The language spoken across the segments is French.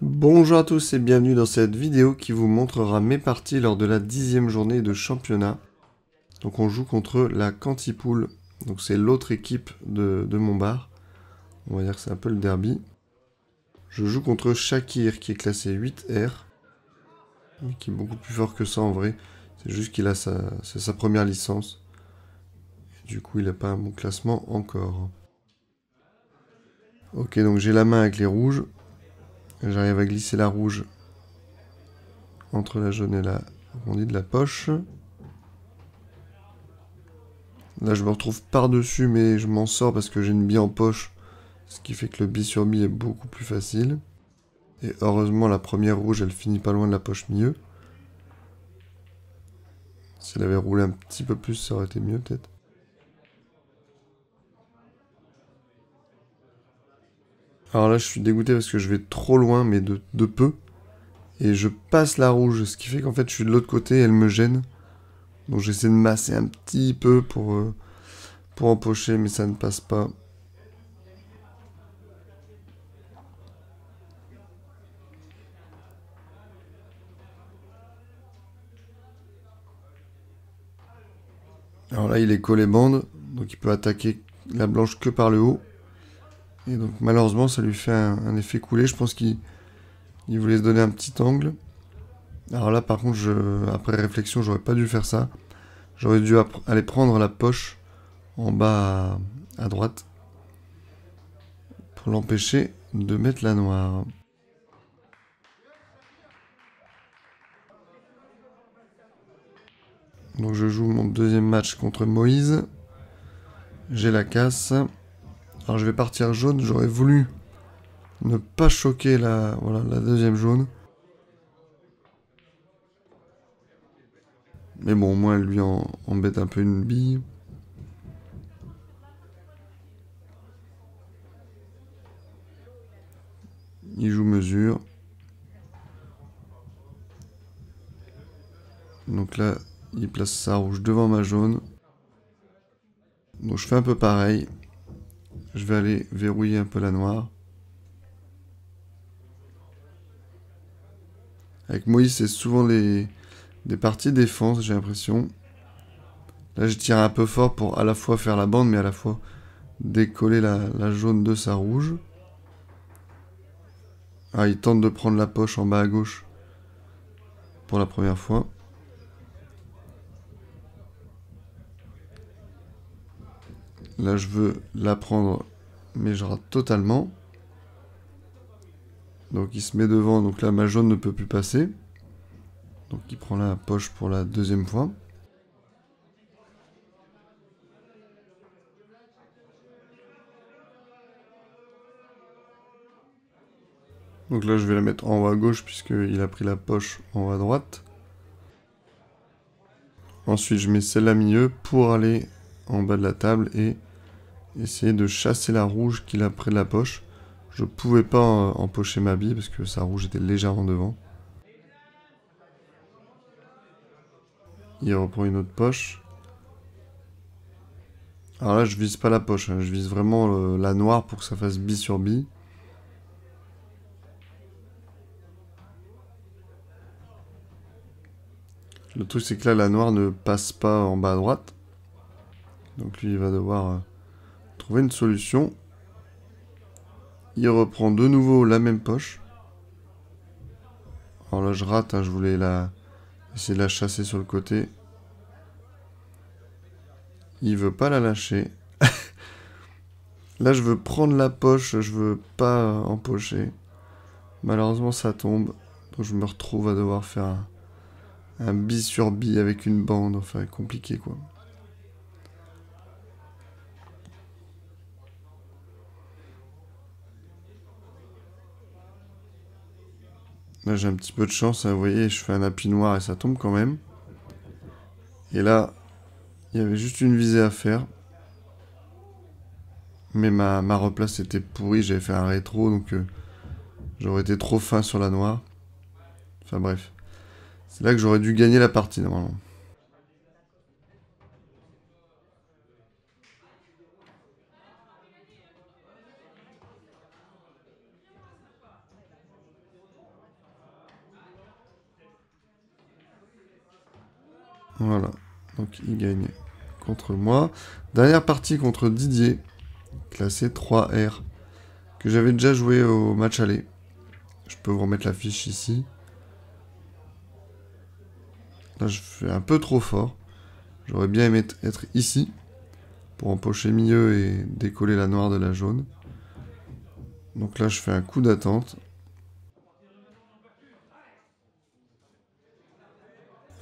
Bonjour à tous et bienvenue dans cette vidéo qui vous montrera mes parties lors de la 10e journée de championnat. Donc on joue contre la Cantipool, donc c'est l'autre équipe de mon bar. On va dire que c'est un peu le derby. Je joue contre Shakir qui est classé 8R, mais qui est beaucoup plus fort que ça en vrai. C'est juste qu'il a c'est sa première licence. Et du coup il n'a pas un bon classement encore. Ok, donc j'ai la main avec les rouges. J'arrive à glisser la rouge entre la jaune et la arrondie de la poche. Là, je me retrouve par-dessus, mais je m'en sors parce que j'ai une bille en poche. Ce qui fait que le bille sur bille est beaucoup plus facile. Et heureusement, la première rouge, elle finit pas loin de la poche milieu. Si elle avait roulé un petit peu plus, ça aurait été mieux peut-être. Alors là, je suis dégoûté parce que je vais trop loin, mais de peu. Et je passe la rouge, ce qui fait qu'en fait, je suis de l'autre côté et elle me gêne. Donc j'essaie de masser un petit peu pour empocher, mais ça ne passe pas. Alors là, il est collé bande, donc il peut attaquer la blanche que par le haut. Et donc malheureusement, ça lui fait un effet coulé. Je pense qu'il voulait se donner un petit angle. Alors là, par contre, après réflexion, j'aurais pas dû faire ça. J'aurais dû aller prendre la poche en bas à droite pour l'empêcher de mettre la noire. Donc je joue mon deuxième match contre Moïse. J'ai la casse. Alors je vais partir jaune. J'aurais voulu ne pas choquer la deuxième jaune. Mais bon, au moins elle lui embête un peu une bille. Il joue mesure. Donc là, il place sa rouge devant ma jaune. Donc je fais un peu pareil. Je vais aller verrouiller un peu la noire. Avec Moïse, c'est souvent des parties défense, j'ai l'impression. Là, je tire un peu fort pour à la fois faire la bande, mais à la fois décoller la jaune de sa rouge. Ah, il tente de prendre la poche en bas à gauche pour la première fois. Là, je veux la prendre, mais je rate totalement. Donc, il se met devant. Donc là, ma jaune ne peut plus passer. Donc, il prend la poche pour la deuxième fois. Donc là, je vais la mettre en haut à gauche puisqu'il a pris la poche en haut à droite. Ensuite, je mets celle-là milieu pour aller en bas de la table et essayer de chasser la rouge qu'il a près de la poche. Je pouvais pas empocher ma bille parce que sa rouge était légèrement devant. Il reprend une autre poche. Alors là, je vise pas la poche, hein, je vise vraiment la noire pour que ça fasse bille sur bille. Le truc, c'est que là, la noire ne passe pas en bas à droite. Donc lui, il va devoir trouver une solution. Il reprend de nouveau la même poche. Alors là, je rate, hein, je voulais essayer de la chasser sur le côté. Il veut pas la lâcher. Là, je veux prendre la poche, je veux pas empocher. Malheureusement, ça tombe. Donc je me retrouve à devoir faire un bille sur bille avec une bande. Enfin, compliqué, quoi. Là, j'ai un petit peu de chance, hein, vous voyez, je fais un appui noir et ça tombe quand même. Et là, il y avait juste une visée à faire. Mais ma replace était pourrie, j'avais fait un rétro, donc j'aurais été trop fin sur la noire. Enfin bref. C'est là que j'aurais dû gagner la partie, normalement. Voilà. Donc il gagne contre moi. Dernière partie contre Didier, classé 3R, que j'avais déjà joué au match aller. Je peux vous remettre la fiche ici. Là, je fais un peu trop fort. J'aurais bien aimé être ici, pour empocher milieu et décoller la noire de la jaune. Donc là, je fais un coup d'attente.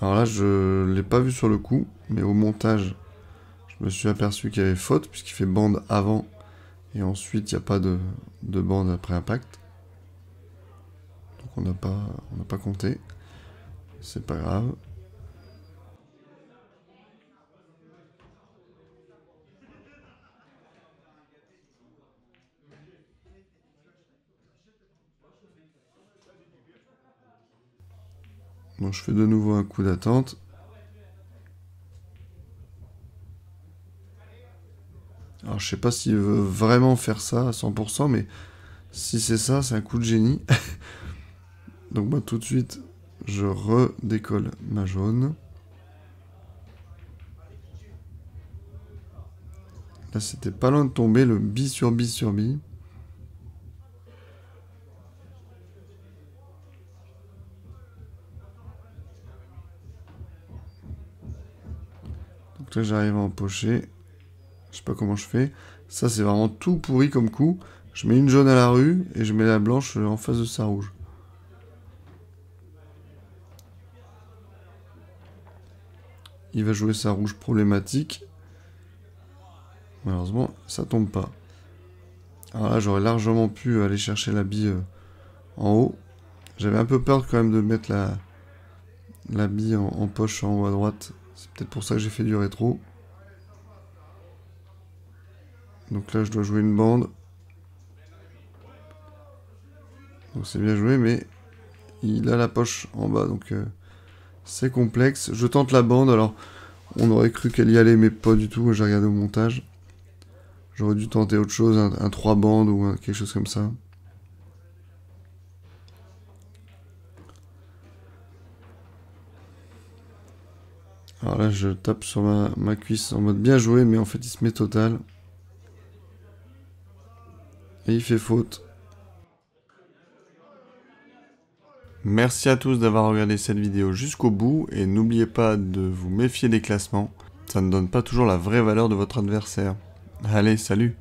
Alors là, je l'ai pas vu sur le coup, mais au montage, je me suis aperçu qu'il y avait faute, puisqu'il fait bande avant, et ensuite, il n'y a pas de bande après impact. Donc on n'a pas compté. C'est pas grave. Donc je fais de nouveau un coup d'attente. Alors je sais pas s'il veut vraiment faire ça à 100%, mais si c'est ça, c'est un coup de génie. Donc moi tout de suite, je redécolle ma jaune. Là c'était pas loin de tomber, le bi sur bi sur bi. Donc là j'arrive à empocher. Je sais pas comment je fais. Ça c'est vraiment tout pourri comme coup. Je mets une jaune à la rue et je mets la blanche en face de sa rouge. Il va jouer sa rouge problématique. Malheureusement, ça tombe pas. Alors là, j'aurais largement pu aller chercher la bille en haut. J'avais un peu peur quand même de mettre la bille en poche en haut à droite. C'est peut-être pour ça que j'ai fait du rétro. Donc là, je dois jouer une bande. Donc c'est bien joué, mais il a la poche en bas, donc c'est complexe. Je tente la bande, alors on aurait cru qu'elle y allait, mais pas du tout. J'ai regardé au montage. J'aurais dû tenter autre chose, un 3 bandes ou quelque chose comme ça. Alors là, je tape sur ma cuisse en mode bien joué, mais en fait, il se met total. Et il fait faute. Merci à tous d'avoir regardé cette vidéo jusqu'au bout, et n'oubliez pas de vous méfier des classements. Ça ne donne pas toujours la vraie valeur de votre adversaire. Allez, salut!